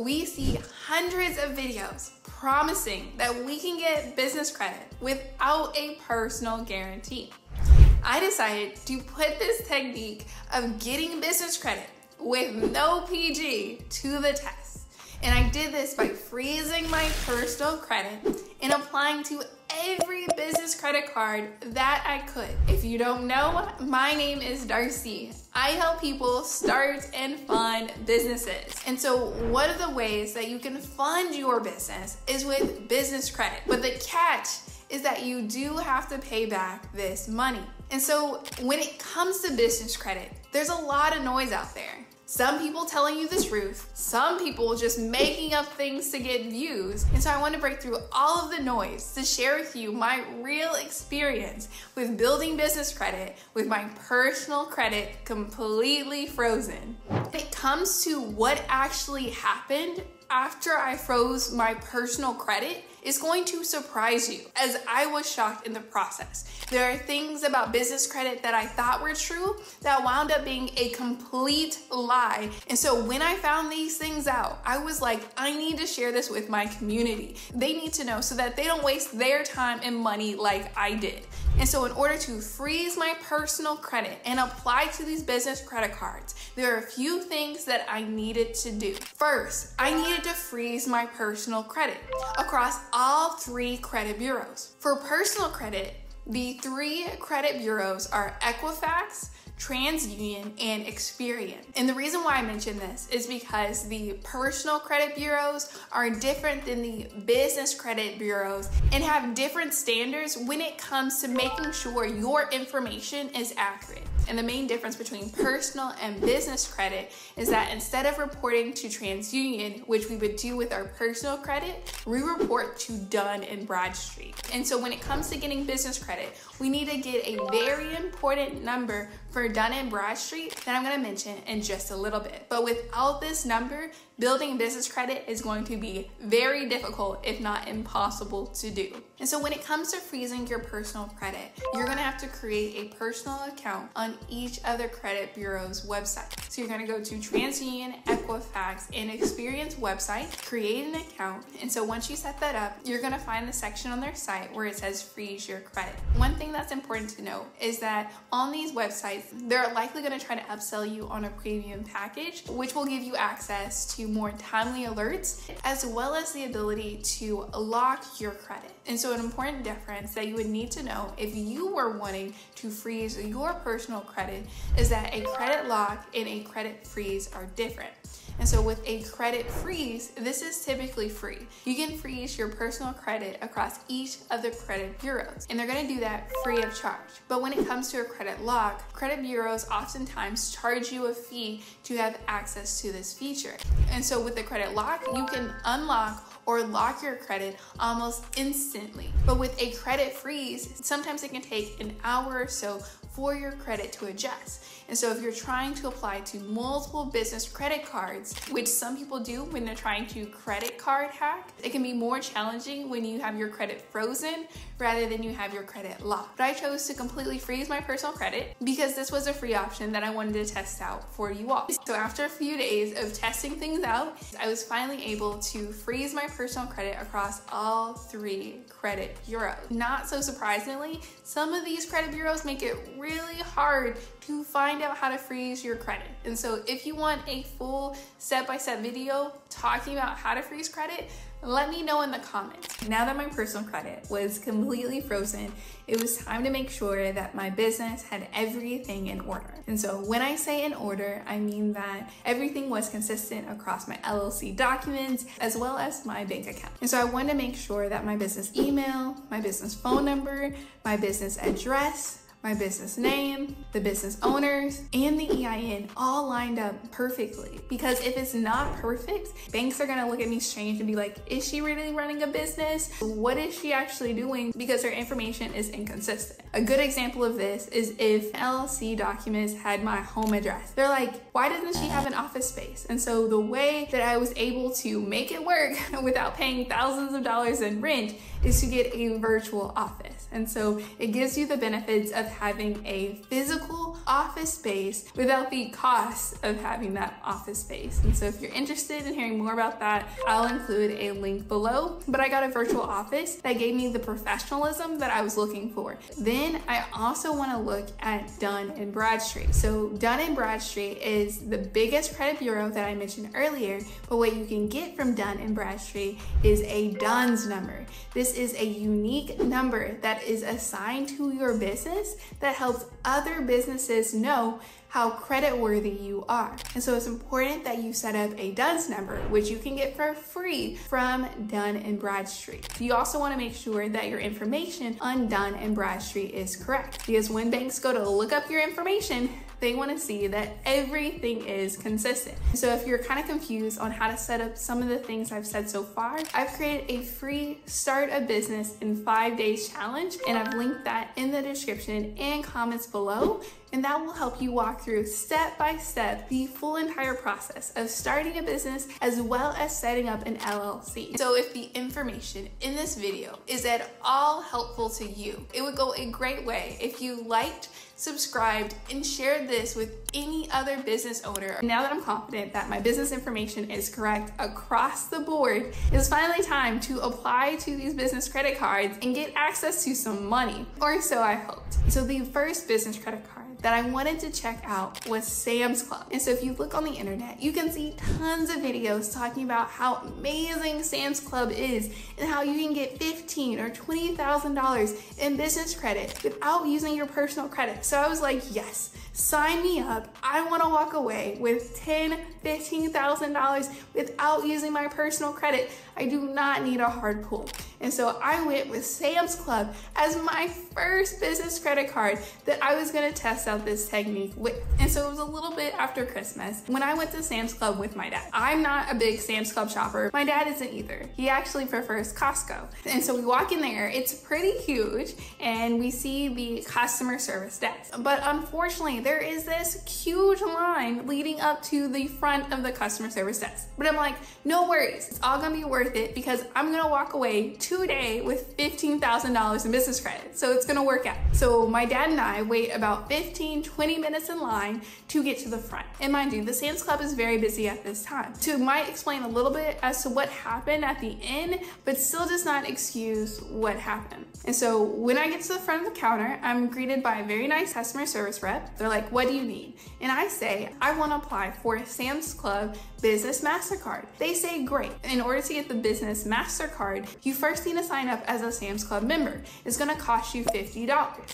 we see hundreds of videos promising that we can get business credit without a personal guarantee. I decided to put this technique of getting business credit with no PG to the test. And I did this by freezing my personal credit and applying to every business credit card that I could. If you don't know, my name is Darcy. I help people start and fund businesses. And so one of the ways that you can fund your business is with business credit. But the catch is that you do have to pay back this money. And so when it comes to business credit, there's a lot of noise out there. Some people telling you the truth, some people just making up things to get views. And so I want to break through all of the noise to share with you my real experience with building business credit with my personal credit completely frozen. When it comes to what actually happened after I froze my personal credit, is going to surprise you, as I was shocked in the process. There are things about business credit that I thought were true that wound up being a complete lie. And so when I found these things out, I was like, I need to share this with my community. They need to know so that they don't waste their time and money like I did. And so in order to freeze my personal credit and apply to these business credit cards, there are a few things that I needed to do. First, I needed to freeze my personal credit across all 3 credit bureaus. For personal credit, the 3 credit bureaus are Equifax, TransUnion, and Experian. And the reason why I mention this is because the personal credit bureaus are different than the business credit bureaus and have different standards when it comes to making sure your information is accurate. And the main difference between personal and business credit is that instead of reporting to TransUnion, which we would do with our personal credit, we report to Dun & Bradstreet. And so when it comes to getting business credit, we need to get a very important number for Dun & Bradstreet that I'm going to mention in just a little bit. But without this number, building business credit is going to be very difficult, if not impossible to do. And so when it comes to freezing your personal credit, you're going to have to create a personal account on each of the credit bureau's website. So you're going to go to TransUnion, Equifax, and Experian's website, create an account. And so once you set that up, you're going to find the section on their site where it says freeze your credit. One thing that's important to note is that on these websites, they're likely going to try to upsell you on a premium package, which will give you access to more timely alerts, as well as the ability to lock your credit. And so an important difference that you would need to know if you were wanting to freeze your personal credit is that a credit lock and a credit freeze are different. And so with a credit freeze, this is typically free. You can freeze your personal credit across each of the credit bureaus, and they're going to do that free of charge. But when it comes to a credit lock, credit bureaus oftentimes charge you a fee to have access to this feature. And so with the credit lock, you can unlock or lock your credit almost instantly. But with a credit freeze, sometimes it can take an hour or so for your credit to adjust. And so if you're trying to apply to multiple business credit cards, which some people do when they're trying to credit card hack, it can be more challenging when you have your credit frozen rather than you have your credit locked. But I chose to completely freeze my personal credit because this was a free option that I wanted to test out for you all. So after a few days of testing things out, I was finally able to freeze my personal credit across all 3 credit bureaus. Not so surprisingly, some of these credit bureaus make it really hard to find out how to freeze your credit. And so if you want a full step-by-step video talking about how to freeze credit, let me know in the comments. Now that my personal credit was completely frozen, it was time to make sure that my business had everything in order. And so when I say in order, I mean that everything was consistent across my LLC documents as well as my bank account. And so I wanted to make sure that my business email, my business phone number, my business address, my business name, the business owners, and the EIN all lined up perfectly. Because if it's not perfect, banks are gonna look at me strange and be like, is she really running a business? What is she actually doing? Because her information is inconsistent. A good example of this is if LLC documents had my home address. They're like, why doesn't she have an office space? And so the way that I was able to make it work without paying thousands of dollars in rent is to get a virtual office. And so it gives you the benefits of having a physical office space without the cost of having that office space. And so if you're interested in hearing more about that, I'll include a link below. But I got a virtual office that gave me the professionalism that I was looking for. Then I also want to look at Dun & Bradstreet. So Dun & Bradstreet is the biggest credit bureau that I mentioned earlier, but what you can get from Dun & Bradstreet is a DUNS number. This is a unique number that is assigned to your business that helps other businesses know how creditworthy you are. And so it's important that you set up a DUNS number, which you can get for free from Dun & Bradstreet. You also want to make sure that your information on Dun & Bradstreet is correct, because when banks go to look up your information, they want to see that everything is consistent. So if you're kind of confused on how to set up some of the things I've said so far, I've created a free Start a Business in 5 Days challenge, and I've linked that in the description and comments below. And that will help you walk through step by step the full entire process of starting a business as well as setting up an LLC. So if the information in this video is at all helpful to you, it would go a great way if you liked, subscribed, and shared this with any other business owner. Now that I'm confident that my business information is correct across the board, it's finally time to apply to these business credit cards and get access to some money, or so I hoped. So the first business credit card that I wanted to check out was Sam's Club. And so if you look on the internet, you can see tons of videos talking about how amazing Sam's Club is and how you can get $15,000 or $20,000 in business credit without using your personal credit. So I was like, yes, sign me up. I want to walk away with $10,000, $15,000 without using my personal credit. I do not need a hard pull. And so I went with Sam's Club as my first business credit card that I was gonna test out this technique with. And so it was a little bit after Christmas when I went to Sam's Club with my dad. I'm not a big Sam's Club shopper. My dad isn't either. He actually prefers Costco. And so we walk in there, it's pretty huge, and we see the customer service desk. But unfortunately, there is this huge line leading up to the front of the customer service desk. But I'm like, no worries, it's all gonna be worth it because I'm gonna walk away today with $15,000 in business credit. So it's gonna work out. So my dad and I wait about 15, 20 minutes in line to get to the front. And mind you, the Sam's Club is very busy at this time. So it might explain a little bit as to what happened at the end, but still does not excuse what happened. And so when I get to the front of the counter, I'm greeted by a very nice customer service rep. They're like, what do you need? And I say, I want to apply for a Sam's Club Business MasterCard. They say, great. In order to get the Business MasterCard, you first need to sign up as a Sam's Club member. It's going to cost you $50.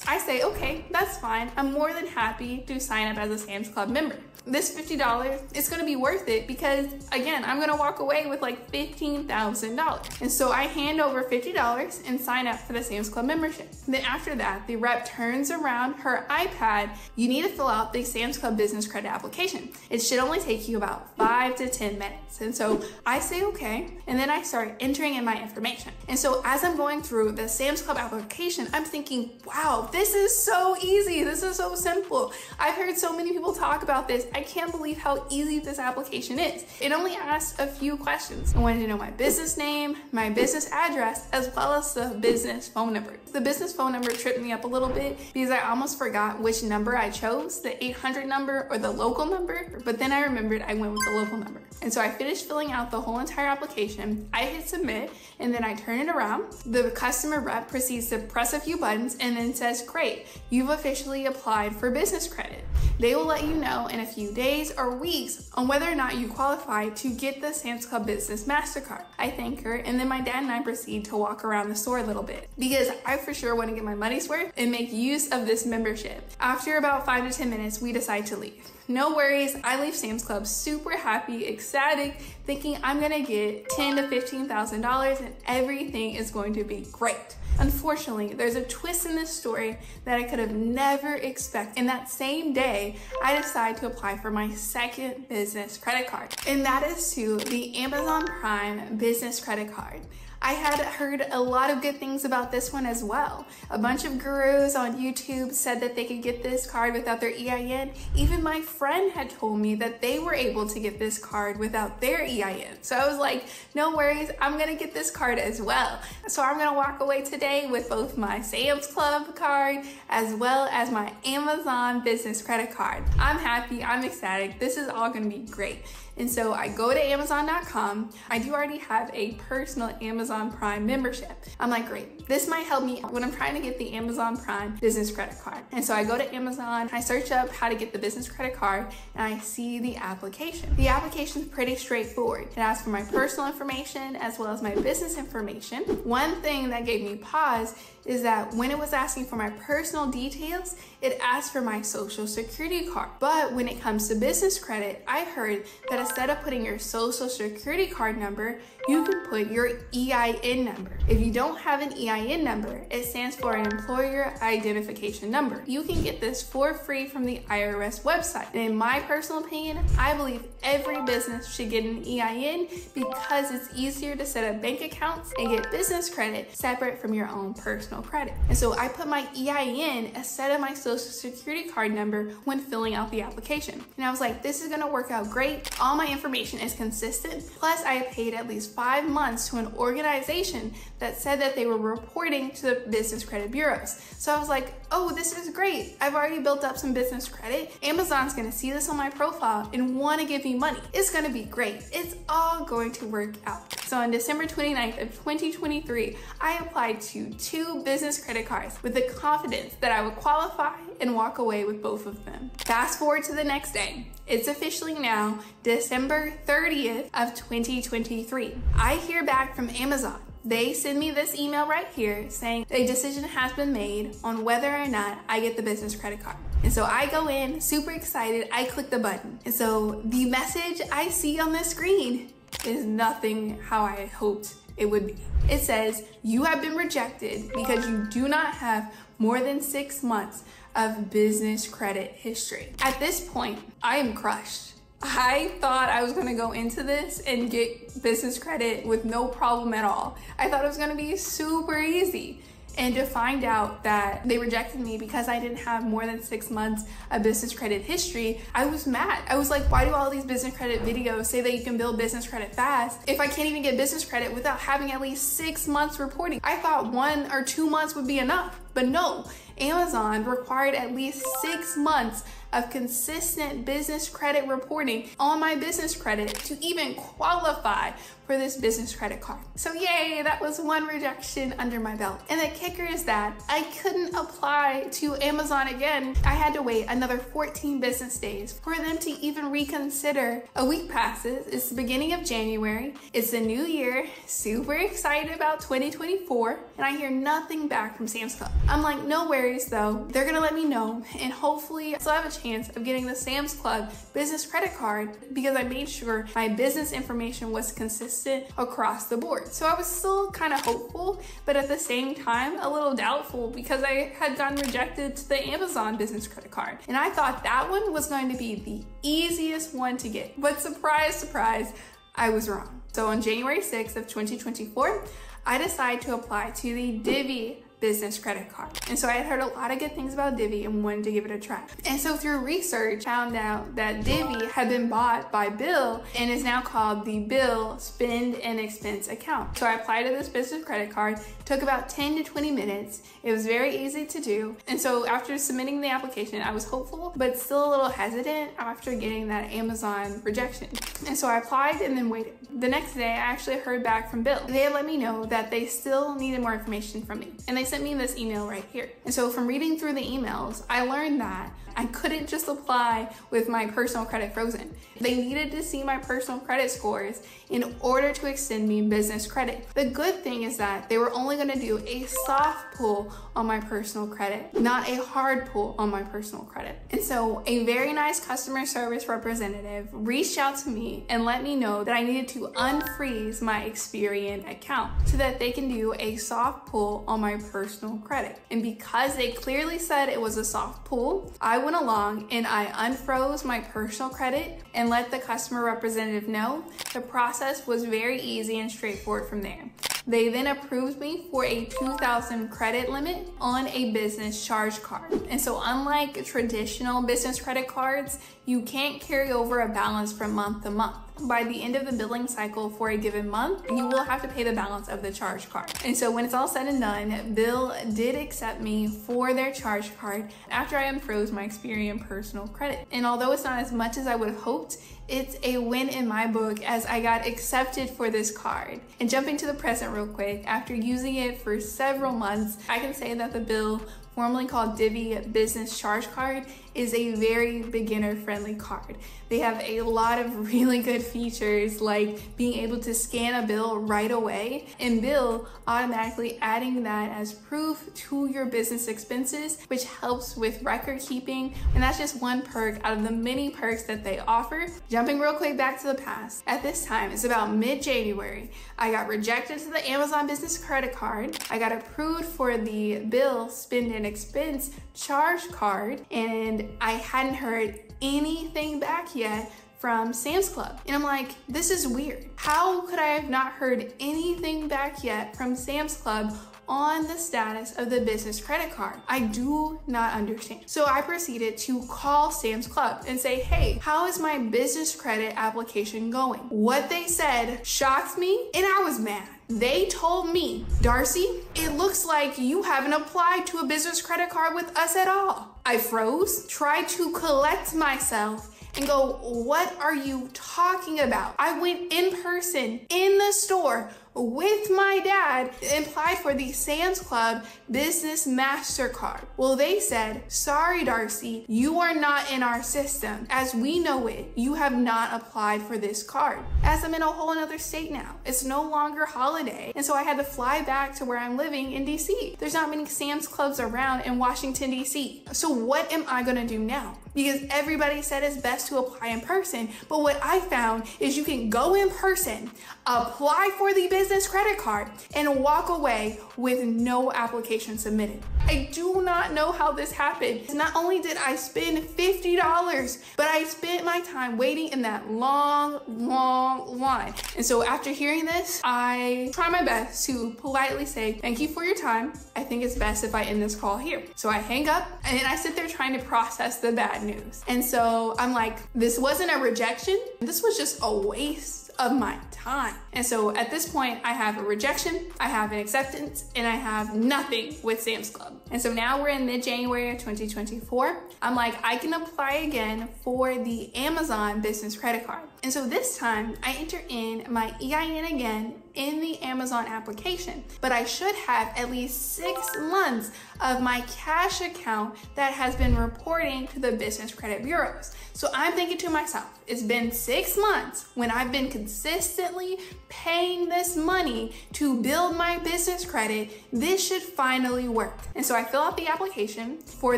I say, okay, that's fine. I'm more than happy to sign up as a Sam's Club member. This $50, it's going to be worth it because, again, I'm going to walk away with like $15,000. And so I hand over $50 and sign up for the Sam's Club membership. Then after that, the rep turns around her iPad. You need to fill out the Sam's Club business credit application. It should only take you about 5 to 10 minutes. And so I say, okay. And then I start entering in my information. And so as I'm going through the Sam's Club application, I'm thinking, wow, this is so easy. This is so simple. I've heard so many people talk about this. I can't believe how easy this application is. It only asks a few questions. I wanted to know my business name, my business address, as well as the business phone number. The business phone number tripped me up a little bit because I almost forgot which number I chose, the 800 number or the local number, but then I remembered I went with the local number. And so I finished filling out the whole entire application. I hit submit, and then I turn it around. The customer rep proceeds to press a few buttons and then says, great, you've officially applied for business credit. They will let you know in a few days or weeks on whether or not you qualify to get the Sam's Club Business MasterCard. I thank her, and then my dad and I proceed to walk around the store a little bit because I for sure want to get my money's worth and make use of this membership. After about 5 to 10 minutes, we decide to leave. No worries, I leave Sam's Club super happy, ecstatic, thinking I'm gonna get $10,000 to $15,000 and everything is going to be great. Unfortunately, there's a twist in this story that I could have never expected. And that same day, I decide to apply for my second business credit card, and that is to the Amazon Prime business credit card. I had heard a lot of good things about this one as well. A bunch of gurus on YouTube said that they could get this card without their EIN. Even my friend had told me that they were able to get this card without their EIN. So I was like, no worries, I'm gonna get this card as well. So I'm gonna walk away today with both my Sam's Club card as well as my Amazon business credit card. I'm happy, I'm ecstatic. This is all gonna be great. And so I go to Amazon.com. I do already have a personal Amazon Prime membership. I'm like, great, this might help me when I'm trying to get the Amazon Prime business credit card. And so I go to Amazon, I search up how to get the business credit card, and I see the application. The application is pretty straightforward. It asks for my personal information as well as my business information. One thing that gave me pause is that when it was asking for my personal details, it asked for my social security card. But when it comes to business credit, I heard that instead of putting your social security card number, you can put your EIN number. If you don't have an EIN number, it stands for an employer identification number. You can get this for free from the IRS website. And in my personal opinion, I believe every business should get an EIN because it's easier to set up bank accounts and get business credit separate from your own personal credit. And so I put my EIN instead of my social security card number when filling out the application. And I was like, this is gonna work out great. All my information is consistent. Plus I paid at least 5 months to an organization that said that they were reporting to the business credit bureaus. So I was like, oh, this is great. I've already built up some business credit. Amazon's gonna see this on my profile and wanna give me money. It's gonna be great. It's all going to work out. So on December 29th of 2023, I applied to 2 business credit cards with the confidence that I would qualify and walk away with both of them. Fast forward to the next day. It's officially now December 30th of 2023. I hear back from Amazon. They send me this email right here saying a decision has been made on whether or not I get the business credit card. And so I go in super excited, I click the button. And so the message I see on the screen is nothing how I hoped it would be. It says, you have been rejected because you do not have more than 6 months of business credit history. At this point, I am crushed. I thought I was gonna go into this and get business credit with no problem at all. I thought it was gonna be super easy. And to find out that they rejected me because I didn't have more than 6 months of business credit history, I was mad. I was like, why do all these business credit videos say that you can build business credit fast if I can't even get business credit without having at least 6 months reporting? I thought 1 or 2 months would be enough, but no. Amazon required at least 6 months of consistent business credit reporting on my business credit to even qualify for this business credit card. So yay, that was 1 rejection under my belt. And the kicker is that I couldn't apply to Amazon again. I had to wait another 14 business days for them to even reconsider. A week passes, it's the beginning of January, it's the new year, super excited about 2024, and I hear nothing back from Sam's Club. I'm like, no worries though, they're gonna let me know, and hopefully I still have a chance of getting the Sam's Club business credit card because I made sure my business information was consistent across the board. So I was still kind of hopeful, but at the same time, a little doubtful because I had gotten rejected to the Amazon business credit card. And I thought that one was going to be the easiest one to get. But surprise, surprise, I was wrong. So on January 6th of 2024, I decided to apply to the Divvy business credit card. And so I had heard a lot of good things about Divvy and wanted to give it a try. And so through research, found out that Divvy had been bought by Bill and is now called the Bill Spend and Expense account. So I applied to this business credit card, took about 10 to 20 minutes. It was very easy to do. And so after submitting the application, I was hopeful, but still a little hesitant after getting that Amazon rejection. And so I applied and then waited. The next day, I actually heard back from Bill. They had let me know that they still needed more information from me. And they sent me this email right here. And so from reading through the emails, I learned that I couldn't just apply with my personal credit frozen. They needed to see my personal credit scores in order to extend me business credit. The good thing is that they were only going to do a soft pull on my personal credit, not a hard pull on my personal credit. And so a very nice customer service representative reached out to me and let me know that I needed to unfreeze my Experian account so that they can do a soft pull on my personal credit. And because they clearly said it was a soft pull, I went along and I unfroze my personal credit and let the customer representative know. The process was very easy and straightforward from there. They then approved me for a 2,000 credit limit on a business charge card. And so unlike traditional business credit cards, you can't carry over a balance from month to month. By the end of the billing cycle for a given month, you will have to pay the balance of the charge card. And so when it's all said and done, Bill did accept me for their charge card after I unfroze my Experian personal credit. And although it's not as much as I would have hoped, it's a win in my book as I got accepted for this card. And jumping to the present real quick, after using it for several months, I can say that the Bill, formerly called Divvy Business Charge Card, is a very beginner-friendly card. They have a lot of really good features like being able to scan a bill right away and Bill automatically adding that as proof to your business expenses, which helps with record keeping. And that's just one perk out of the many perks that they offer. Jumping real quick back to the past, at this time, it's about mid-January, I got rejected to the Amazon business credit card. I got approved for the Bill Spend and Expense charge card, and I hadn't heard anything back yet from Sam's Club. And I'm like, this is weird. How could I have not heard anything back yet from Sam's Club on the status of the business credit card? I do not understand. So I proceeded to call Sam's Club and say, hey, how is my business credit application going? What they said shocked me and I was mad. They told me, Darcy, it looks like you haven't applied to a business credit card with us at all. I froze, tried to collect myself, and go, what are you talking about? I went in person in the store with my dad and applied for the Sam's Club Business MasterCard. Well, they said, sorry, Darcy, you are not in our system. As we know it, you have not applied for this card. As I'm in a whole another state now, it's no longer holiday. And so I had to fly back to where I'm living in DC. There's not many Sam's Clubs around in Washington, DC. So what am I gonna do now? Because everybody said it's best to apply in person. But what I found is you can go in person, apply for the business credit card, and walk away with no application submitted. I do not know how this happened. Not only did I spend $50, but I spent my time waiting in that long line. And so after hearing this, I try my best to politely say, thank you for your time. I think it's best if I end this call here. So I hang up and I sit there trying to process the bad news. And so I'm like, this wasn't a rejection. This was just a waste of my time. And so at this point, I have a rejection, I have an acceptance, and I have nothing with Sam's Club. And so now we're in mid-January of 2024. I'm like, I can apply again for the Amazon business credit card. And so this time I enter in my EIN again in the Amazon application, but I should have at least 6 months of my cash account that has been reporting to the business credit bureaus. So I'm thinking to myself, it's been 6 months when I've been consistently paying this money to build my business credit. This should finally work. And so I fill out the application for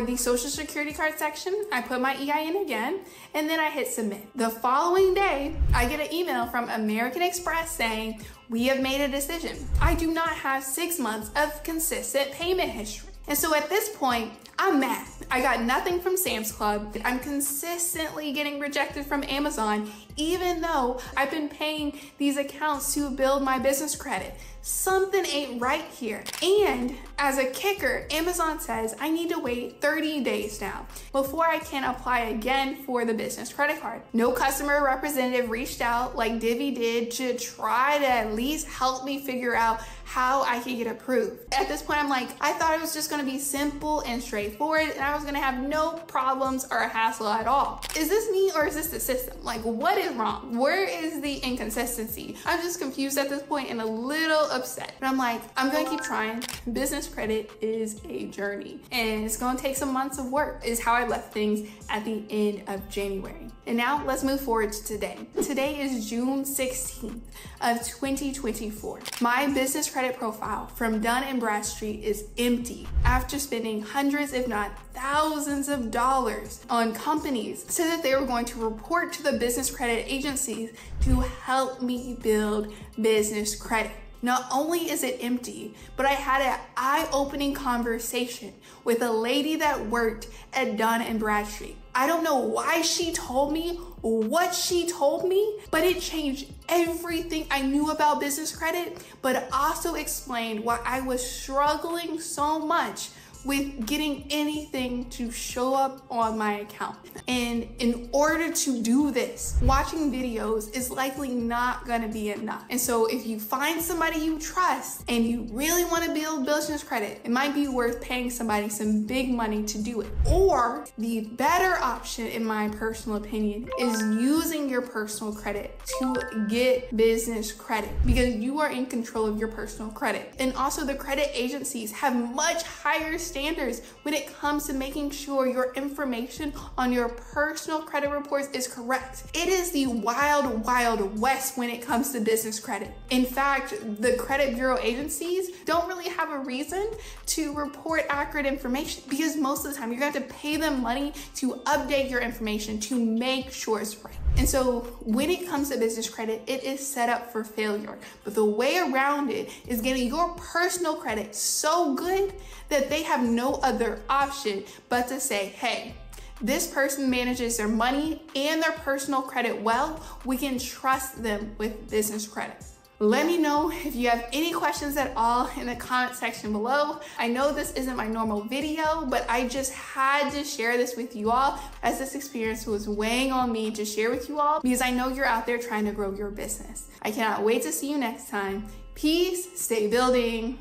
the Social Security card section. I put my EIN again, and then I hit submit. The following day, I get an email from American Express saying, we have made a decision. I do not have 6 months of consistent payment history. And so at this point, I'm mad. I got nothing from Sam's Club. I'm consistently getting rejected from Amazon, even though I've been paying these accounts to build my business credit. Something ain't right here. And as a kicker, Amazon says I need to wait 30 days now before I can apply again for the business credit card. No customer representative reached out like Divvy did to try to at least help me figure out how I could get approved. At this point, I'm like, I thought it was just gonna be simple and straightforward and I was gonna have no problems or a hassle at all. Is this me or is this the system? Like, what is wrong? Where is the inconsistency? I'm just confused at this point and a little upset. But I'm like, I'm gonna keep trying. Business credit is a journey and it's gonna take some months of work, is how I left things at the end of January. And now let's move forward to today. Today is June 16th of 2024. My business credit profile from Dun & Bradstreet is empty after spending hundreds, if not thousands of dollars on companies so that they were going to report to the business credit agencies to help me build business credit. Not only is it empty, but I had an eye-opening conversation with a lady that worked at Dun & Bradstreet. I don't know why she told me what she told me, but it changed everything I knew about business credit, but also explained why I was struggling so much with getting anything to show up on my account. And in order to do this, watching videos is likely not gonna be enough. And so if you find somebody you trust and you really wanna build business credit, it might be worth paying somebody some big money to do it. Or the better option, in my personal opinion, is using your personal credit to get business credit, because you are in control of your personal credit. And also the credit agencies have much higher standards when it comes to making sure your information on your personal credit reports is correct. It is the wild, wild west when it comes to business credit. In fact, the credit bureau agencies don't really have a reason to report accurate information, because most of the time you're going to have to pay them money to update your information to make sure it's right. And so when it comes to business credit, it is set up for failure. But the way around it is getting your personal credit so good that they have no other option but to say, hey, this person manages their money and their personal credit well. We can trust them with business credit. Let me know if you have any questions at all in the comment section below. I know this isn't my normal video, but I just had to share this with you all, as this experience was weighing on me to share with you all, because I know you're out there trying to grow your business. I cannot wait to see you next time. Peace, stay building.